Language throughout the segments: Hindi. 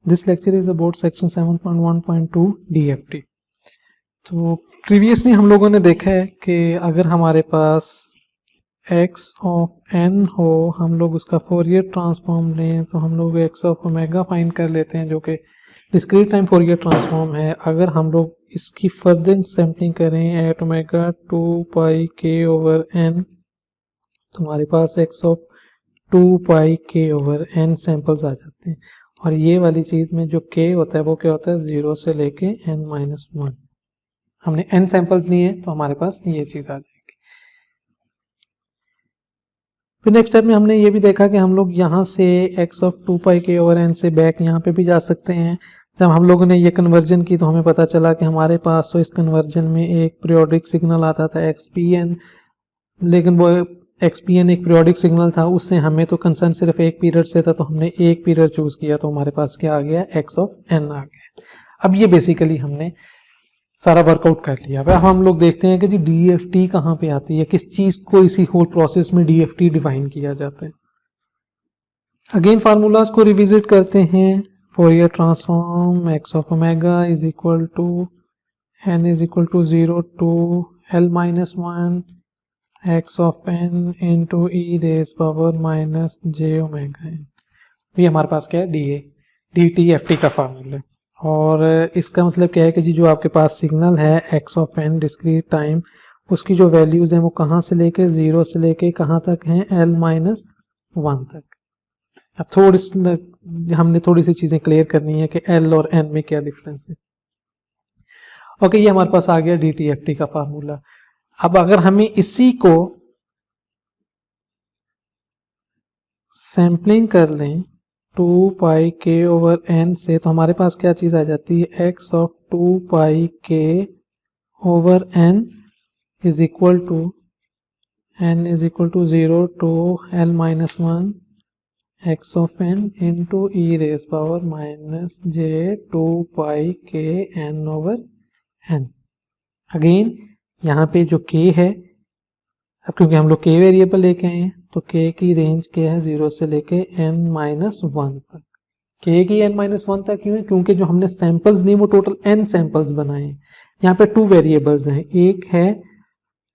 This lecture is about section 7.1.2 DFT। तो प्रीवियसली हम लोगों ने देखा है कि अगर हमारे पास x ऑफ n हो, हम लोग उसका फोरियर ट्रांसफॉर्म लें तो हम लोग x ऑफ ओमेगा फाइंड कर लेते हैं, जो कि डिस्क्रीट टाइम फोरियर ट्रांसफॉर्म है। अगर हम लोग इसकी फर्दर सैम्पलिंग करें at omega 2 pi k over n, तो हमारे पास x of 2 pi k over n samples आ जाते हैं। और ये वाली चीज में जो k होता है वो क्या होता है, 0 से लेके n-1। हमने n सैंपल्स लिए तो हमारे पास ये चीज आ जाएगी। फिर नेक्स्ट स्टेप में हमने ये भी देखा कि हम लोग यहाँ से x of 2 pi k over n से बैक यहाँ पे भी जा सकते हैं। जब हम लोगों ने ये कन्वर्जन की तो हमें पता चला कि हमारे पास तो इस कन्वर्जन में एक पीरियोडिक सिग्नल आता था xpn, लेकिन वो xpn एक पीरियोडिक सिग्नल था, उससे हमें तो कंसर्न सिर्फ एक पीरियड से था, तो हमने एक पीरियड चूज किया तो हमारे पास क्या आ गया, x ऑफ n आ गया। अब ये बेसिकली हमने सारा वर्कआउट कर लिया। अब हम लोग देखते हैं कि जी DFT कहाँ पे आती है, किस चीज को इसी होल प्रोसेस में DFT डिफाइन किया जाता है। अगेन फार्मूलाज को रिविजिट करते हैं। Fourier transform x of omega is equal to n is equal to 0 to l-1 x of n into e raise power minus j omega n। ये हमारे पास क्या है, DTFT का फार्मूला है। और इसका मतलब क्या है कि जी जो आपके पास सिग्नल है x of n discrete time, उसकी जो वैल्यूज हैं वो कहाँ से लेके 0 से लेके कहाँ तक हैं, l-1 तक। अब हमने थोड़ी सी चीजें क्लियर करनी है कि l और n में क्या डिफरेंस है। ओके, ये हमारे पास आ गया DTFT का फार्मूला। अब अगर हमें इसी को सैम्पलिंग कर लें 2 पाई k ओवर n से, तो हमारे पास क्या चीज आ जाती है, x of 2 pi k over n is equal to n is equal to 0 to l-1 x of n into e raise power minus j 2 pi k n over n। Again यहाँ पे जो k है, अब क्योंकि हम लोग k वेरिएबल लेके आए हैं तो k की रेंज क्या है, 0 से लेके n-1 तक। k की n-1 तक क्यों है, क्योंकि जो हमने सैंपल्स लिए वो टोटल n सैंपल्स बनाए हैं। यहाँ पे 2 वेरिएबल्स हैं, एक है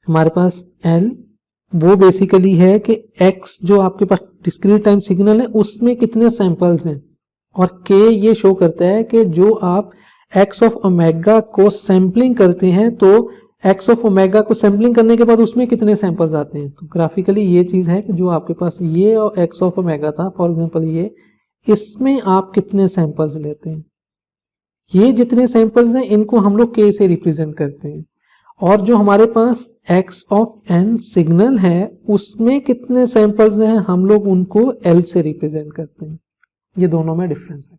हमारे पास l, वो बेसिकली है कि x जो आपके पास डिस्क्रीट टाइम सिग्नल है उसमें कितने सैंपल्स हैं, और k ये शो करता है कि जो आप x ऑफ ओमेगा को सैम्पलिंग करते हैं तो x ऑफ ओमेगा को सैम्पलिंग करने के बाद उसमें कितने सैंपल्स आते हैं। तो ग्राफिकली ये चीज है कि जो आपके पास ये और x ऑफ ओमेगा था, फॉर एग्जांपल ये, इसमें आप कितने सैंपल्स लेते हैं, ये जितने सैंपल्स हैं इनको हम लोग k से रिप्रेजेंट करते हैं। और जो हमारे पास x ऑफ n सिग्नल है उसमें कितने सैंपल्स हैं, हम लोग उनको l से रिप्रेजेंट करते हैं। ये दोनों में डिफरेंस है।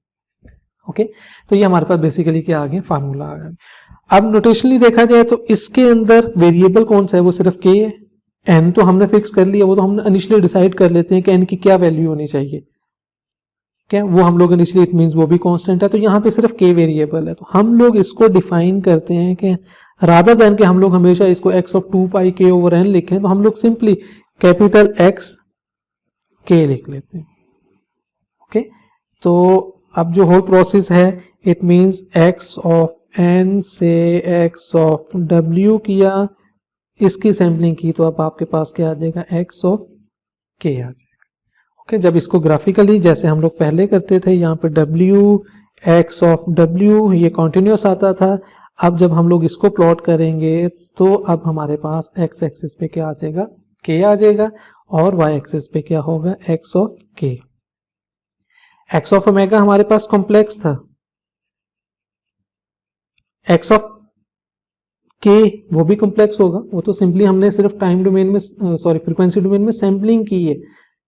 ओके, तो ये हमारे पास बेसिकली क्या आ गया, फार्मूला आ गया। अब नोटेशनली देखा जाए तो इसके अंदर वेरिएबल कौन सा है, वो सिर्फ k है। n तो हमने फिक्स कर लिया, वो तो हमने इनिशियली डिसाइड कर लेते हैं कि n की क्या वैल्यू होनी चाहिए, क्या वो हम लोग इनिशियली, इट मींस वो भी कांस्टेंट है। तो यहाँ पे सिर्फ k वेरिएबल है, तो हम लोग इसको डिफाइन करते हैं कि रादर देन कि हम लोग हमेशा इसको x of 2 pi k over n लिखें, तो हम लोग सिंपली कैपिटल X k लिख लेते हैं। ओके, तो अब जो होल प्रोसेस है, it means x of n से x ऑफ w किया, इसकी सैम्पलिंग की, तो अब आपके पास क्या आ जाएगा, x ऑफ k आ जाएगा। ओके, जब इसको ग्राफिकली जैसे हम लोग पहले करते थे, यहाँ पे w x ऑफ w ये कॉन्टिन्यूस आता था। अब जब हम लोग इसको प्लॉट करेंगे तो अब हमारे पास x एक्सिस पे क्या आ जाएगा, k आ जाएगा, और y एक्सिस पे क्या होगा, x of k। x of omega हमारे पास कॉम्प्लेक्स था, x ऑफ k वो भी कॉम्प्लेक्स होगा, वो तो सिंपली हमने सिर्फ टाइम डोमेन में, फ्रीक्वेंसी डोमेन में सैम्पलिंग की है,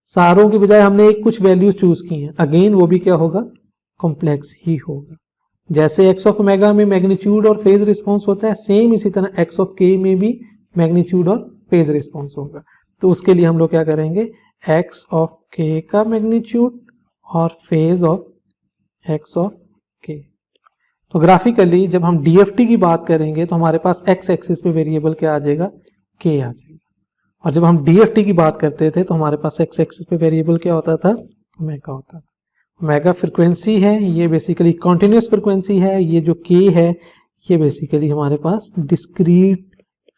सारों की बजाय हमने एक कुछ वैल्यूज चूज की हैं। अगेन वो भी क्या होगा, कॉम्प्लेक्स ही होगा। जैसे x ऑफ ओमेगा में मैग्नीट्यूड और फेज रिस्पॉन्स होता है, सेम इसी तरह x ऑफ k में भी मैग्नीट्यूड और फेज रिस्पॉन्स होगा। तो उसके लिए हम लोग क्या करेंगे, x ऑफ k का मैग्नीट्यूड और phase of x of k। तो ग्राफिकली जब हम DFT की बात करेंगे तो हमारे पास x एक्सिस पे वेरिएबल क्या आ जाएगा, k आ जाएगा। और जब हम DFT की बात करते थे तो हमारे पास x एक्सिस पे वेरिएबल क्या होता था, ओमेगा होता था। ओमेगा फ्रिक्वेंसी है, ये बेसिकली कॉन्टिन्यूस फ्रिक्वेंसी है, ये जो k है ये बेसिकली हमारे पास डिस्क्रीट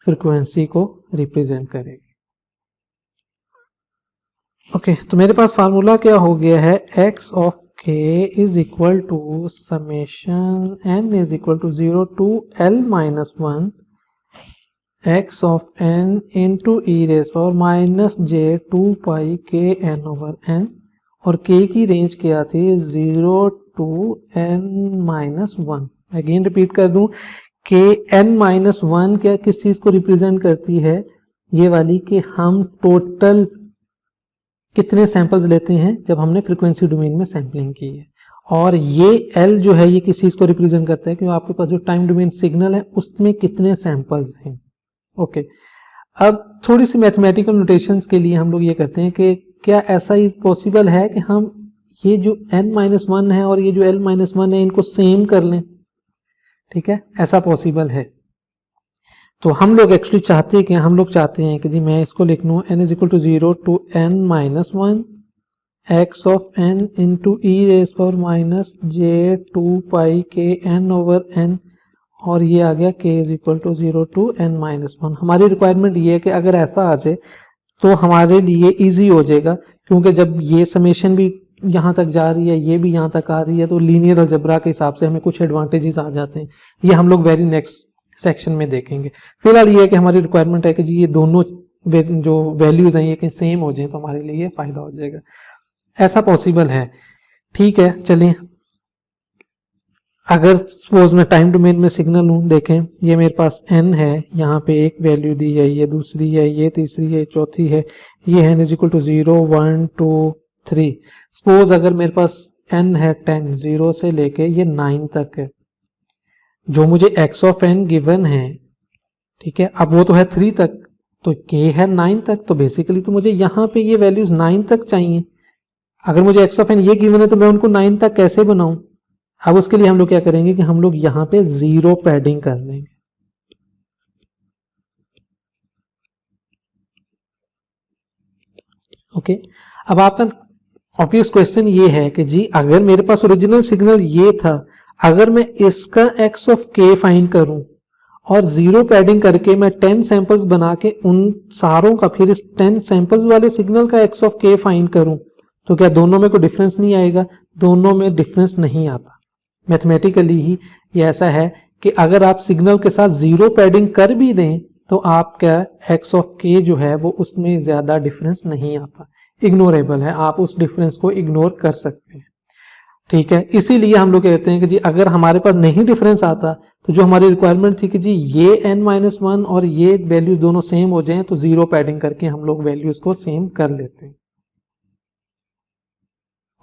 फ्रिक्वेंसी को रिप्रेजेंट करेगी। ओके, तो मेरे पास फार्मूला क्या हो गया है, x of k is equal to summation n is equal to 0 to l minus 1 x of n into e raise power minus j 2 pi k n over n, और k की रेंज क्या थी 0 to n minus 1। Again repeat कर दूं, k n माइनस 1 क्या किस चीज को रिप्रेजेंट करती है, ये वाली कि हम टोटल कितने सैंपल्स लेते हैं जब हमने फ्रीक्वेंसी डोमेन में सैंपलिंग की है, और ये L जो है ये किस चीज को रिप्रेजेंट करता है कि आपके पास जो टाइम डोमेन सिग्नल है उसमें कितने सैंपल्स हैं। ओके, अब थोड़ी सी मैथमेटिकल नोटेशंस के लिए हम लोग ये करते हैं कि क्या ऐसा ही पॉसिबल है कि हम ये जो n-1 है और ये जो l-1 है इनको सेम कर लें। ठीक है, ऐसा पॉसिबल है। तो हम लोग एक्चुअली चाहते हैं कि हम लोग चाहते हैं कि जी मैं इसको लिख लूँ n is equal to 0 to n-1 x of n into e raise power minus j 2 pi k n over n, और ये आ गया k is equal to 0 to n-1। हमारी रिक्वायरमेंट ये है कि अगर ऐसा आ जाए तो हमारे लिए इजी हो जाएगा, क्योंकि जब ये समेशन भी यहाँ तक जा रही है ये भी यहाँ तक आ रही है तो लीनियर अलजेब्रा के हिसाब से हमें कुछ एडवांटेजेस आ जाते हैं। ये हम लोग वेरी नेक्स्ट सेक्शन में देखेंगे। फिलहाल ये है कि हमारी रिक्वायरमेंट है कि जी ये दोनों जो वैल्यूज हैं ये कहीं सेम हो जाए तो हमारे लिए ये फायदा हो जाएगा। ऐसा पॉसिबल है। ठीक है, चलिए अगर सपोज मैं टाइम डोमेन में सिग्नल लूँ, देखें ये मेरे पास n है, यहाँ पे एक वैल्यू दी है, ये दूसरी है, ये तीसरी है, चौथी है, ये n is equal to 0 1 2 3। Suppose अगर मेरे पास n है 10, 0 से लेके ये 9 तक है, जो मुझे x ऑफ n गिवन है, ठीक है, अब वो तो है 3 तक, तो k है 9 तक, तो बेसिकली तो मुझे यहाँ पे ये वैल्यूज 9 तक चाहिए। अगर मुझे x ऑफ n ये गिवन है तो मैं उनको 9 तक कैसे बनाऊं। अब उसके लिए हम लोग क्या करेंगे कि हम लोग यहाँ पे 0 पैडिंग कर देंगे। ओके, अब आपका ऑब्वियस क्वेश्चन ये है कि जी अगर मेरे पास ओरिजिनल सिग्नल ये था, अगर मैं इसका x ऑफ k फाइंड करूं और 0 पैडिंग करके मैं 10 सैंपल्स बना के उन सारों का फिर इस 10 सैंपल्स वाले सिग्नल का x ऑफ k फाइंड करूं, तो क्या दोनों में कोई डिफरेंस नहीं आएगा? दोनों में डिफरेंस नहीं आता। मैथमेटिकली ही ये ऐसा है कि अगर आप सिग्नल के साथ 0 पैडिंग कर भी दें तो आपका x ऑफ k जो है वो उसमें ज्यादा डिफरेंस नहीं आता, इग्नोरेबल है, आप उस डिफरेंस को इग्नोर कर सकते हैं। ठीक है, इसीलिए हम लोग कहते हैं कि जी अगर हमारे पास नहीं डिफरेंस आता तो जो हमारी रिक्वायरमेंट थी कि जी ये n-1 और ये वैल्यूज दोनों सेम हो जाएं, तो 0 पैडिंग करके हम लोग वैल्यूज को सेम कर लेते हैं।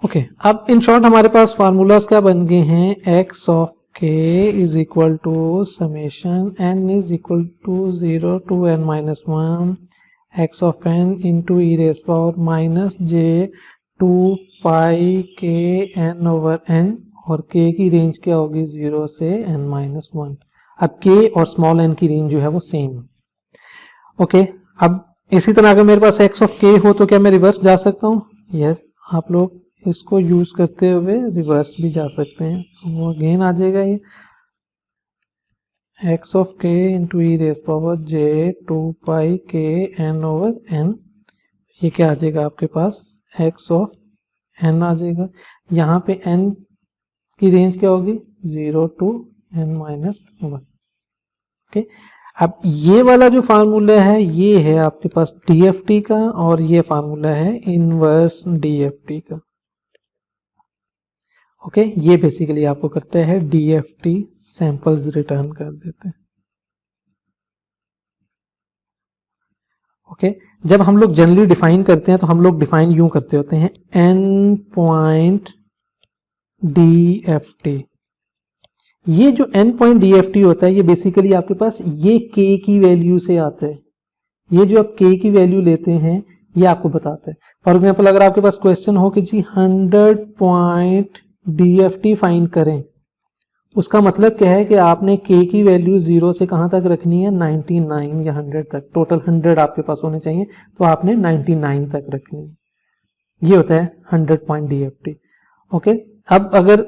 ओके, अब इन शॉर्ट हमारे पास फार्मूलाज क्या बन गए हैं, x of k is equal to summation n is equal to 0 to n-1 x of n into e raise power minus j 2 pi k n over n, और k की रेंज क्या होगी 0 से n-1। अब k और स्मॉल n की रेंज जो है वो सेम है। ओके, अब इसी तरह अगर मेरे पास x ऑफ k हो तो क्या मैं रिवर्स जा सकता हूँ? यस, आप लोग इसको यूज करते हुए रिवर्स भी जा सकते हैं, तो वो अगेन आ जाएगा ये x of k into e raise power j 2 pi k n over n, ये क्या आ जाएगा आपके पास x ऑफ n आ जाएगा। यहाँ पे n की रेंज क्या होगी 0 टू n-1। ओके, अब ये वाला जो फार्मूला है ये है आपके पास DFT का, और ये फार्मूला है इनवर्स DFT का। ओके, ये बेसिकली आपको करता है DFT सैंपल्स रिटर्न कर देते हैं। ओके, जब हम लोग जनरली डिफाइन करते हैं तो हम लोग डिफाइन यूं करते होते हैं n पॉइंट DFT। ये जो n पॉइंट DFT होता है ये बेसिकली आपके पास ये k की वैल्यू से आता है। ये जो आप k की वैल्यू लेते हैं ये आपको बताता है। फॉर एग्जांपल अगर आपके पास क्वेश्चन हो कि जी 100 पॉइंट DFT फाइंड करें, उसका मतलब क्या है कि आपने k की वैल्यू 0 से कहां तक रखनी है 99 या 100 तक, टोटल 100 आपके पास होने चाहिए, तो आपने 99 तक रखनी है। ये होता है 100 पॉइंट DFT। ओके, अब अगर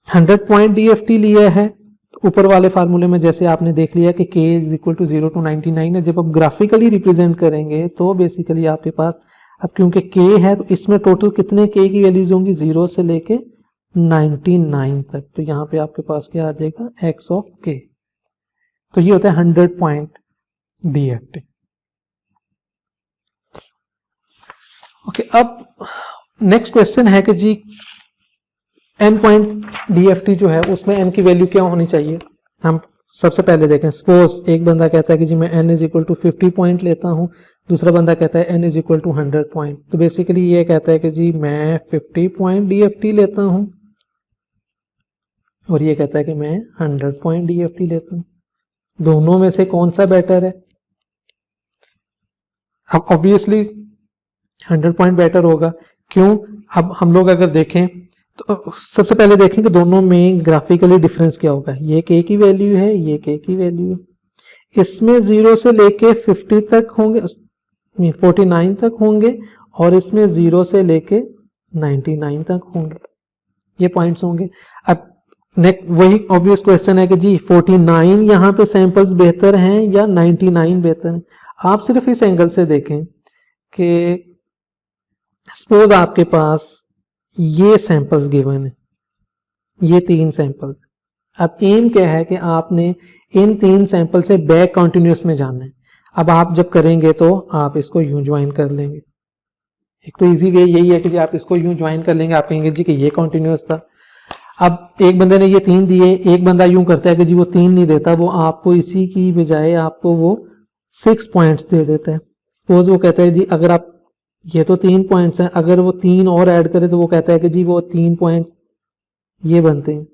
100 पॉइंट DFT लिया है तो ऊपर वाले फार्मूले में जैसे आपने देख लिया कि k is equal to 0 to 99 है, जब आप ग्राफिकली रिप्रेजेंट करेंगे तो बेसिकली आपके पास अब क्योंकि k है तो इसमें टोटल कितने k की वैल्यूज होंगी 0 से लेके 99 तक, तो यहाँ पे आपके पास क्या आ जाएगा x ऑफ k। तो ये होता है 100 पॉइंट DFT। ओके, अब नेक्स्ट क्वेश्चन है कि जी n पॉइंट DFT जो है उसमें n की वैल्यू क्या होनी चाहिए। हम सबसे पहले देखें, सपोज एक बंदा कहता है कि जी मैं n is equal to 50 point लेता हूं, दूसरा बंदा कहता है n is equal to 100 point. तो बेसिकली ये कहता है कि जी मैं 50 पॉइंट DFT लेता हूं और ये कहता है कि मैं 100 पॉइंट DFT लेता हूं, दोनों में से कौन सा बेटर है। अब ऑब्वियसली 100 पॉइंट बेटर होगा, क्यों। अब हम लोग अगर देखें तो सबसे पहले देखें कि दोनों में ग्राफिकली डिफरेंस क्या होगा। ये k की वैल्यू है, ये k की वैल्यू है, इसमें 0 से लेके 50 तक होंगे, 49 तक होंगे और इसमें 0 से लेके 99 तक होंगे, ये पॉइंट्स होंगे। अब नेक्स्ट वही ऑब्वियस क्वेश्चन है कि जी 49 यहाँ पे सैंपल्स बेहतर हैं या 99 बेहतर हैं। आप सिर्फ इस एंगल से देखें कि सपोज आपके पास ये सैंपल्स गिवन है, ये 3 सैंपल्स। अब एम क्या है कि आपने इन 3 सैंपल से बैक कॉन्टिन्यूस में जाना है। अब आप जब करेंगे तो आप इसको यूं ज्वाइन कर लेंगे, एक तो इजी वे यही है कि जी आप इसको यूं ज्वाइन कर लेंगे, आप कहेंगे जी कि ये कॉन्टिन्यूस था। अब एक बंदे ने ये 3 दिए, एक बंदा यूं करता है कि जी वो 3 नहीं देता, वो आपको इसी की बजाय आपको वो 6 पॉइंट्स दे देता है। सपोज वो कहता है जी अगर आप, ये तो 3 पॉइंट्स हैं, अगर वो 3 और ऐड करे तो वो कहता है कि जी वो 3 पॉइंट ये बनते हैं।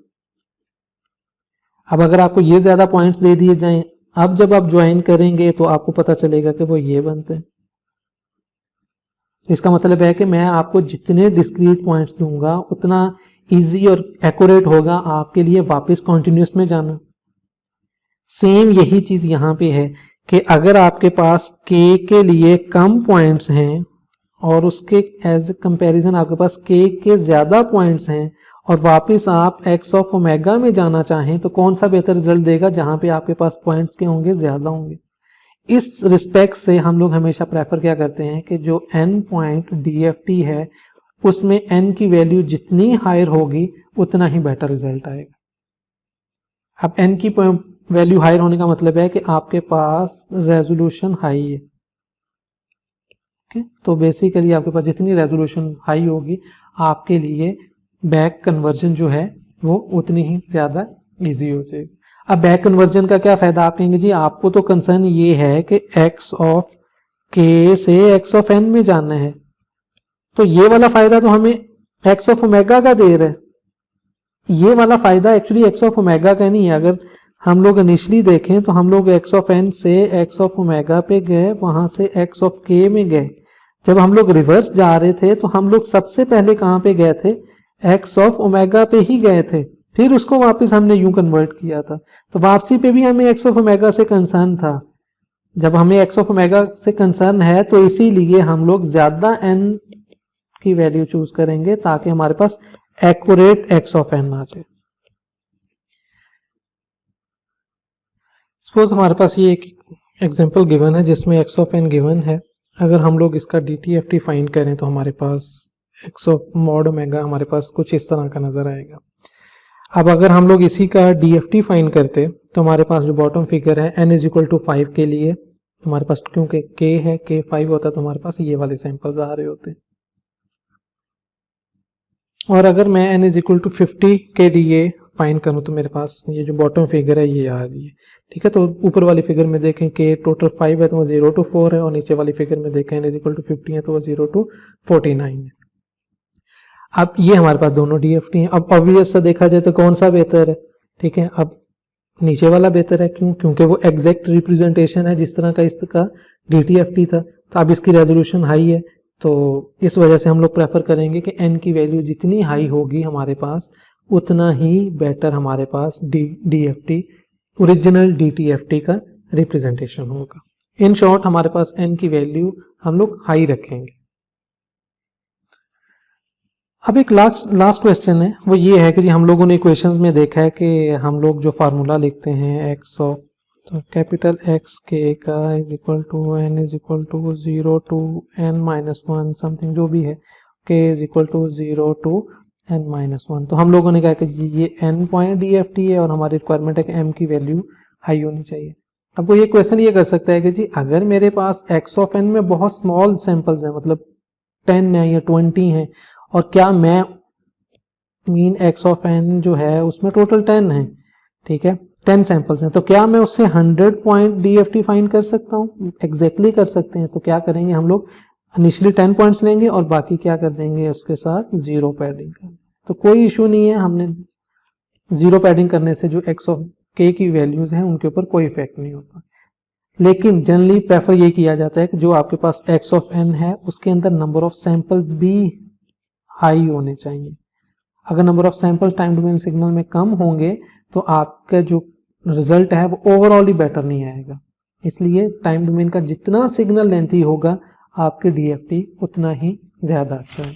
अब अगर आपको ये ज्यादा पॉइंट्स दे दिए जाएं, अब जब आप ज्वाइन करेंगे तो आपको पता चलेगा कि वो ये बनते हैं। इसका मतलब है कि मैं आपको जितने डिस्क्रीट पॉइंट्स दूंगा उतना इजी और एक्यूरेट होगा आपके लिए वापस कॉन्टिन्यूस में जाना। सेम यही चीज यहां पे है कि अगर आपके पास k के लिए कम पॉइंट्स हैं और उसके एज कंपैरिजन आपके पास k के ज्यादा पॉइंट्स हैं और वापस आप x ऑफ ओमेगा में जाना चाहें तो कौन सा बेहतर रिजल्ट देगा, जहां पे आपके पास पॉइंट्स के होंगे ज्यादा होंगे। इस रिस्पेक्ट से हम लोग हमेशा प्रेफर क्या करते हैं कि जो n पॉइंट DFT है उसमें n की वैल्यू जितनी हायर होगी उतना ही बेटर रिजल्ट आएगा। अब n की वैल्यू हायर होने का मतलब है कि आपके पास रेजोल्यूशन हाई है। तो बेसिकली आपके पास जितनी रेजोल्यूशन हाई होगी आपके लिए बैक कन्वर्जन जो है वो उतनी ही ज्यादा इजी हो जाएगी। अब बैक कन्वर्जन का क्या फायदा, आप कहेंगे जी आपको तो कंसर्न ये है कि x ऑफ k से x ऑफ n में जाना है, तो ये वाला फायदा तो हमें x ऑफ ओमेगा का दे रहा है, ये वाला फायदा एक्चुअली x ऑफ ओमेगा का नहीं है। अगर हम लोग इनिशियली देखें तो हम लोग x ऑफ n से x ऑफ ओमेगा पे गए, वहां से x ऑफ k में गए। जब हम लोग रिवर्स जा रहे थे तो हम लोग सबसे पहले कहां पे गए थे, x ऑफ ओमेगा पे ही गए थे, फिर उसको वापस हमने यूं कन्वर्ट किया था। तो वापसी पे भी हमें x ऑफ ओमेगा से कंसर्न था। जब हमें x ऑफ ओमेगा से कंसर्न है तो इसीलिए हम लोग ज्यादा n की वैल्यू चूज करेंगे ताकि हमारे पास एक्यूरेट x ऑफ n आ जाए। सपोज हमारे पास ये एक एग्जांपल गिवन है जिसमें x ऑफ n गिवन है। अगर हम लोग इसका DTFT फाइंड करें तो हमारे पास x ऑफ मॉड ओमेगा हमारे पास कुछ इस तरह का नजर आएगा। अब अगर हम लोग इसी का DFT फाइंड करते तो हमारे पास जो बॉटम फिगर है n इज इक्वल टू 5 के लिए हमारे पास, क्योंकि k है, k 5 होता तो हमारे पास ये वाले सैंपल्स आ रहे होते। और अगर मैं n इज इक्वल टू 50 के लिए फाइंड करूं तो मेरे पास ये जो बॉटम फिगर है ये आ रही है। ठीक है, तो ऊपर वाली फिगर में देखें कि टोटल 5 है तो वो 0 to 4 है, और नीचे वाली फिगर में देखें n इज इक्वल टू 50 है तो वो 0 to 49 है। अब ये हमारे पास दोनों DFT हैं। अब ऑब्वियस सा देखा जाए तो कौन सा बेहतर है, ठीक है, अब नीचे वाला बेहतर है। क्यों? क्योंकि वो एग्जैक्ट रिप्रेजेंटेशन है जिस तरह का इसका DTFT था। तो अब इसकी रेजोल्यूशन हाई है, तो इस वजह से हम लोग प्रेफर करेंगे कि n की वैल्यू जितनी हाई होगी हमारे पास उतना ही बेटर हमारे पास DFT ओरिजिनल DTFT का रिप्रेजेंटेशन होगा। इन शॉर्ट हमारे पास n की वैल्यू हम लोग हाई रखेंगे। अब एक लास्ट क्वेश्चन है, वो ये है कि जी हम लोगों ने इक्वेशंस में देखा है कि हम लोग जो फार्मूला लिखते हैं एक्स ऑफ, तो कैपिटल एक्स के का is equal to n is equal to 0 to n minus 1 something जो भी है, k is equal to 0 to n minus 1। तो हम लोगों ने कहा कि जी ये एन पॉइंट डीएफटी है और हमारी रिक्वायरमेंट है कि एम की वैल्यू हाई होनी चाहिए। अब कोई ये क्वेश्चन ये कर सकता है कि जी अगर मेरे पास एक्स ऑफ एन में बहुत स्मॉल सैंपल्स हैं, मतलब 10 है या 20 है, और क्या मैं मीन एक्स ऑफ एन जो है उसमें टोटल 10 है, ठीक है, 10 सैंपल्स हैं, तो क्या मैं उससे 100 पॉइंट डीएफटी फाइंड कर सकता हूँ? एग्जैक्टली कर सकते हैं। तो क्या करेंगे हम लोग, इनिशियली 10 पॉइंट्स लेंगे और बाकी क्या कर देंगे उसके साथ 0 पैडिंग कर देंगे। तो कोई इशू नहीं है, हमने 0 पैडिंग करने से जो एक्स ऑफ के की वैल्यूज हैं उनके ऊपर कोई इफेक्ट नहीं होता। लेकिन जनरली प्रेफर ये किया जाता है कि जो आपके पास एक्स ऑफ एन है उसके अंदर नंबर ऑफ सैंपल्स भी हाई होने चाहिए। अगर number of samples time domain signal में कम होंगे तो आपका जो रिजल्ट है वो ओवरऑल ही बेटर नहीं आएगा। इसलिए टाइम डोमेन का जितना सिग्नल लेंथी होगा आपके डीएफटी उतना ही ज्यादा अच्छा है।